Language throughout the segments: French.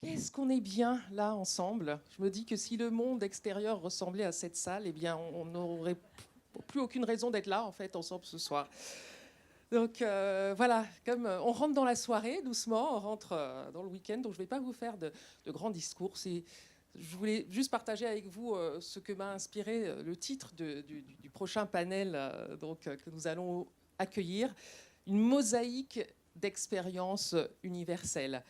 Qu'est-ce qu'on est bien là ensemble. Je me dis que si le monde extérieur ressemblait à cette salle, eh bien, on n'aurait plus aucune raison d'être là en fait ensemble ce soir. Donc voilà, comme on rentre dans la soirée doucement, on rentre dans le week-end, donc je ne vais pas vous faire de grands discours. Je voulais juste partager avec vous ce que m'a inspiré le titre du prochain panel que nous allons accueillir, une mosaïque d'expériences universelles.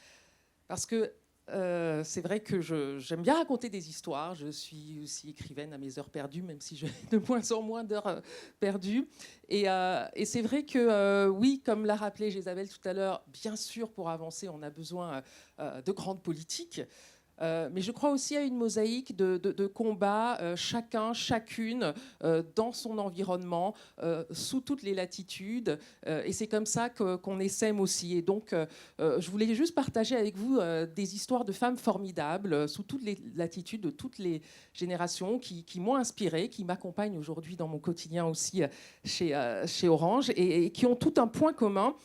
Parce que c'est vrai que j'aime bien raconter des histoires. Je suis aussi écrivaine à mes heures perdues, même si j'ai de moins en moins d'heures perdues. Et c'est vrai que, oui, comme l'a rappelé Isabelle tout à l'heure, bien sûr, pour avancer, on a besoin de grandes politiques. Mais je crois aussi à une mosaïque de combats, chacun, chacune, dans son environnement, sous toutes les latitudes. Et c'est comme ça qu'on essaime aussi. Et donc, je voulais juste partager avec vous des histoires de femmes formidables, sous toutes les latitudes, de toutes les générations, qui m'ont inspirée, qui m'accompagnent aujourd'hui dans mon quotidien aussi chez Orange, et qui ont tout un point commun.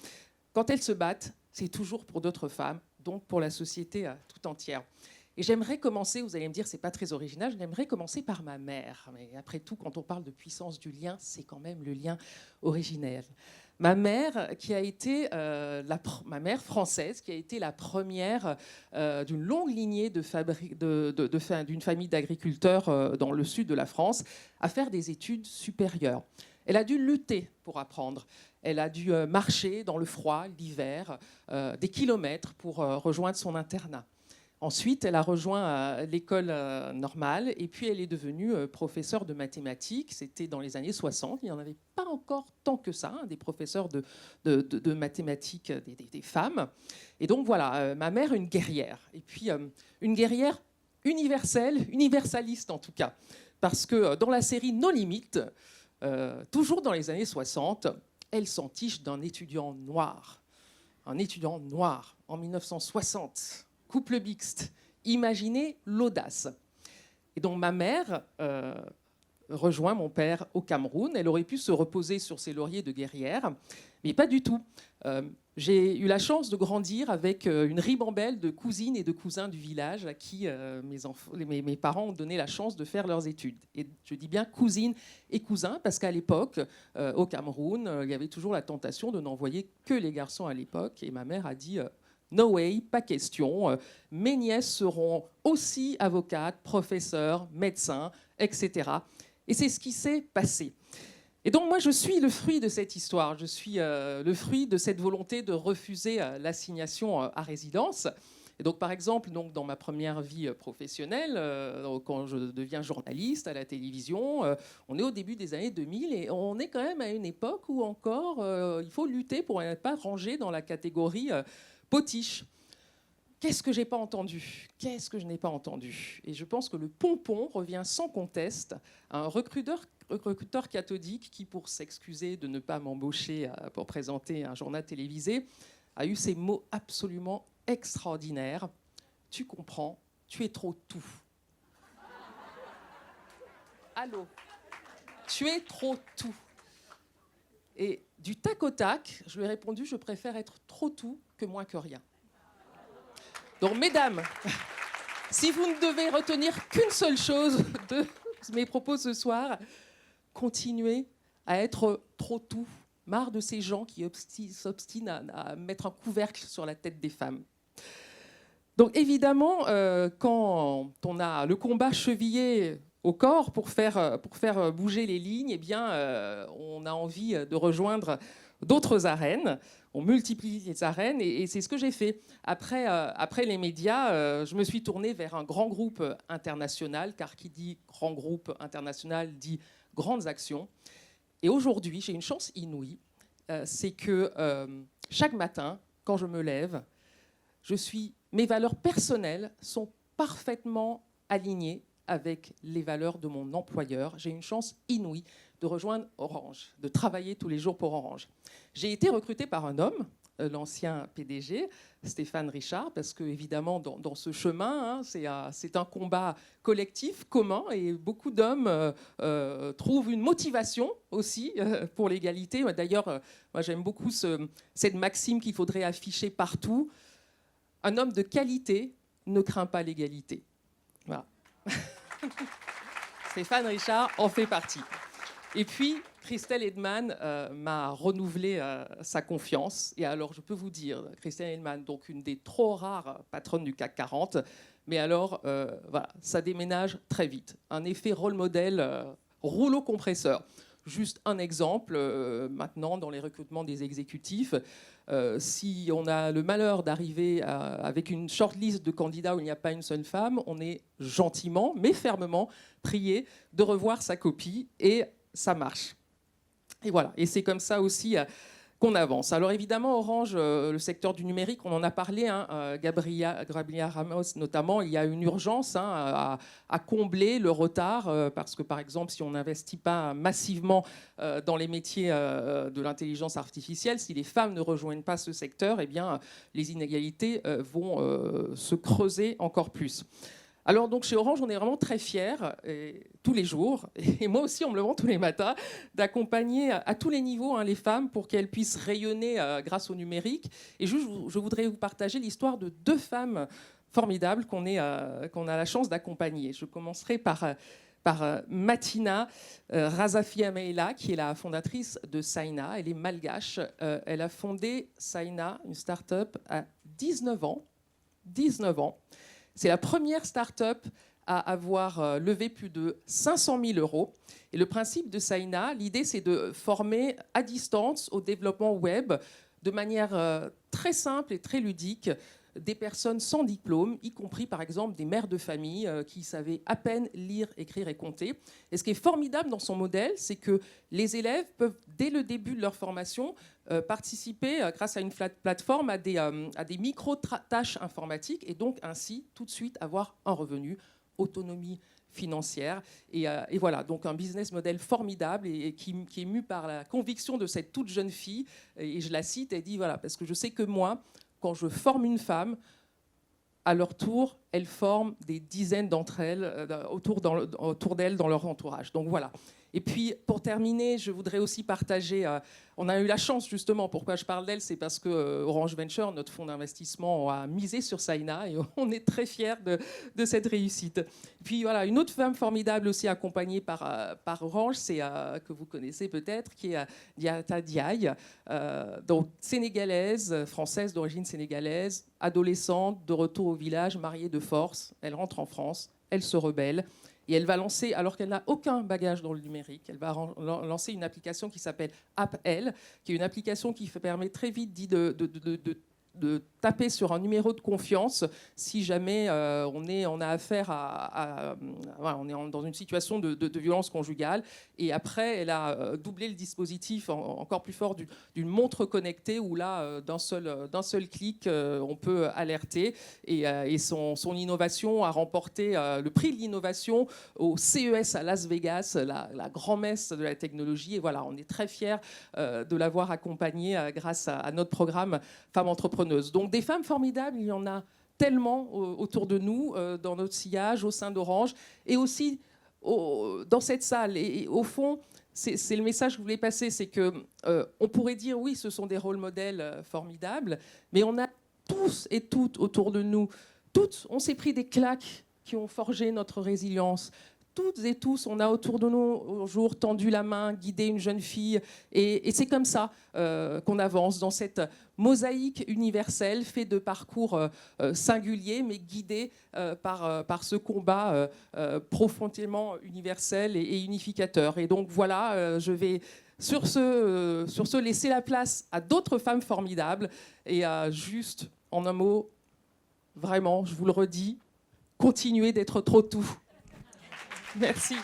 Quand elles se battent, c'est toujours pour d'autres femmes, donc pour la société tout entière. Et j'aimerais commencer, vous allez me dire, c'est pas très original, j'aimerais commencer par ma mère. Mais après tout, quand on parle de puissance du lien, c'est quand même le lien originel. Ma mère, qui a été ma mère française, qui a été la première d'une longue lignée d'une famille d'agriculteurs dans le sud de la France, à faire des études supérieures. Elle a dû lutter pour apprendre. Elle a dû marcher dans le froid, l'hiver, des kilomètres pour rejoindre son internat. Ensuite, elle a rejoint l'école normale et puis elle est devenue professeure de mathématiques. C'était dans les années 60. Il n'y en avait pas encore tant que ça, des professeurs de mathématiques, des femmes. Et donc voilà, ma mère, une guerrière. Et puis une guerrière universelle, universaliste en tout cas. Parce que dans la série No Limites, toujours dans les années 60, elle s'entiche d'un étudiant noir. Un étudiant noir en 1960. Couple mixte. Imaginez l'audace. Et donc ma mère rejoint mon père au Cameroun. Elle aurait pu se reposer sur ses lauriers de guerrière, mais pas du tout. J'ai eu la chance de grandir avec une ribambelle de cousines et de cousins du village à qui mes parents ont donné la chance de faire leurs études. Et je dis bien cousines et cousins parce qu'à l'époque, au Cameroun, il y avait toujours la tentation de n'envoyer que les garçons à l'époque. Et ma mère a dit... No way, pas question. Mes nièces seront aussi avocates, professeurs, médecins, etc. Et c'est ce qui s'est passé. Et donc moi, je suis le fruit de cette histoire. Je suis le fruit de cette volonté de refuser l'assignation à résidence. Et donc, par exemple, dans ma première vie professionnelle, quand je deviens journaliste à la télévision, on est au début des années 2000 et on est quand même à une époque où encore il faut lutter pour ne pas ranger dans la catégorie potiche. Qu'est-ce que j'ai pas entendu? Qu'est-ce que je n'ai pas entendu? Et je pense que le pompon revient sans conteste à un recruteur cathodique qui, pour s'excuser de ne pas m'embaucher pour présenter un journal télévisé, a eu ces mots absolument extraordinaires. Tu comprends, tu es trop tout. Allô? Tu es trop tout. Et du tac au tac, je lui ai répondu, je préfère être trop tout que moins que rien. Donc, mesdames, si vous ne devez retenir qu'une seule chose de mes propos ce soir, continuez à être trop tout. Marre de ces gens qui s'obstinent à mettre un couvercle sur la tête des femmes. Donc, évidemment, quand on a le combat chevillé au corps pour faire bouger les lignes, eh bien, on a envie de rejoindre d'autres arènes. On multiplie les arènes et c'est ce que j'ai fait. Après les médias, je me suis tournée vers un grand groupe international, car qui dit grand groupe international dit grandes actions. Et aujourd'hui, j'ai une chance inouïe, c'est que chaque matin, quand je me lève, mes valeurs personnelles sont parfaitement alignées avec les valeurs de mon employeur. J'ai une chance inouïe de rejoindre Orange, de travailler tous les jours pour Orange. J'ai été recrutée par un homme, l'ancien PDG, Stéphane Richard, parce que évidemment dans ce chemin, c'est un combat collectif, commun, et beaucoup d'hommes trouvent une motivation aussi pour l'égalité. D'ailleurs, moi j'aime beaucoup cette maxime qu'il faudrait afficher partout. Un homme de qualité ne craint pas l'égalité. Voilà. Stéphane Richard en fait partie. Et puis, Christelle Edman m'a renouvelé sa confiance. Et alors, je peux vous dire, Christelle Edman, donc une des trop rares patronnes du CAC 40, mais alors, voilà, ça déménage très vite. Un effet rôle modèle, rouleau compresseur. Juste un exemple, maintenant, dans les recrutements des exécutifs, si on a le malheur d'arriver avec une shortlist de candidats où il n'y a pas une seule femme, on est gentiment, mais fermement, prié de revoir sa copie et ça marche. Et voilà, et c'est comme ça aussi qu'on avance. Alors évidemment, Orange, le secteur du numérique, on en a parlé, Gabriela Ramos notamment, il y a une urgence à combler le retard, parce que par exemple, si on n'investit pas massivement dans les métiers de l'intelligence artificielle, si les femmes ne rejoignent pas ce secteur, eh bien, les inégalités vont se creuser encore plus. Alors donc chez Orange, on est vraiment très fiers, tous les jours, et moi aussi en me levant tous les matins, d'accompagner à tous les niveaux les femmes pour qu'elles puissent rayonner grâce au numérique. Et je voudrais vous partager l'histoire de 2 femmes formidables qu'on a la chance d'accompagner. Je commencerai par Matina Razafiameila, qui est la fondatrice de Saina. Elle est malgache. Elle a fondé Saina, une start-up, à 19 ans. 19 ans. C'est la première start-up à avoir levé plus de 500 000 euros. Et le principe de Saina, l'idée, c'est de former à distance au développement web de manière très simple et très ludique des personnes sans diplôme, y compris par exemple des mères de famille qui savaient à peine lire, écrire et compter. Et ce qui est formidable dans son modèle, c'est que les élèves peuvent, dès le début de leur formation, participer grâce à une plateforme à des micro-tâches informatiques et donc ainsi tout de suite avoir un revenu, autonomie financière. Et voilà, donc un business model formidable et qui est mu par la conviction de cette toute jeune fille. Et je la cite, elle dit, voilà, parce que je sais que moi, quand je forme une femme, à leur tour, elles forment des dizaines d'entre elles autour d'elles dans leur entourage. Donc voilà. Et puis, pour terminer, je voudrais aussi partager... on a eu la chance, justement, pourquoi je parle d'elle, c'est parce que Orange Venture, notre fonds d'investissement, a misé sur Saina et on est très fiers de cette réussite. Et puis voilà, une autre femme formidable aussi accompagnée par Orange, c'est que vous connaissez peut-être, qui est Diata Diaye, donc sénégalaise, française d'origine sénégalaise, adolescente, de retour au village, mariée de force. Elle rentre en France, elle se rebelle. Et elle va lancer, alors qu'elle n'a aucun bagage dans le numérique, elle va lancer une application qui s'appelle AppL, qui est une application qui permet très vite de taper sur un numéro de confiance si jamais on a affaire on est dans une situation de violence conjugale. Et après, elle a doublé le dispositif encore plus fort d'une montre connectée où là, d'un seul clic, on peut alerter. Et son innovation a remporté le prix de l'innovation au CES à Las Vegas, la grand-messe de la technologie. Et voilà, on est très fiers de l'avoir accompagnée grâce à notre programme Femmes Entrepreneuses. Donc des femmes formidables, il y en a tellement autour de nous, dans notre sillage, au sein d'Orange, et aussi dans cette salle. Et au fond, c'est le message que je voulais passer, c'est qu'on pourrait dire, oui, ce sont des rôles modèles formidables, mais on a tous et toutes autour de nous, on s'est pris des claques qui ont forgé notre résilience. Toutes et tous, on a autour de nous un jour tendu la main, guidé une jeune fille. Et c'est comme ça qu'on avance dans cette mosaïque universelle, fait de parcours singuliers, mais guidés par ce combat profondément universel et unificateur. Et donc voilà, je vais sur ce laisser la place à d'autres femmes formidables. Et juste, en un mot, vraiment, je vous le redis, continuez d'être trop tout. Merci.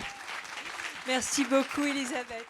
Merci beaucoup, Elisabeth.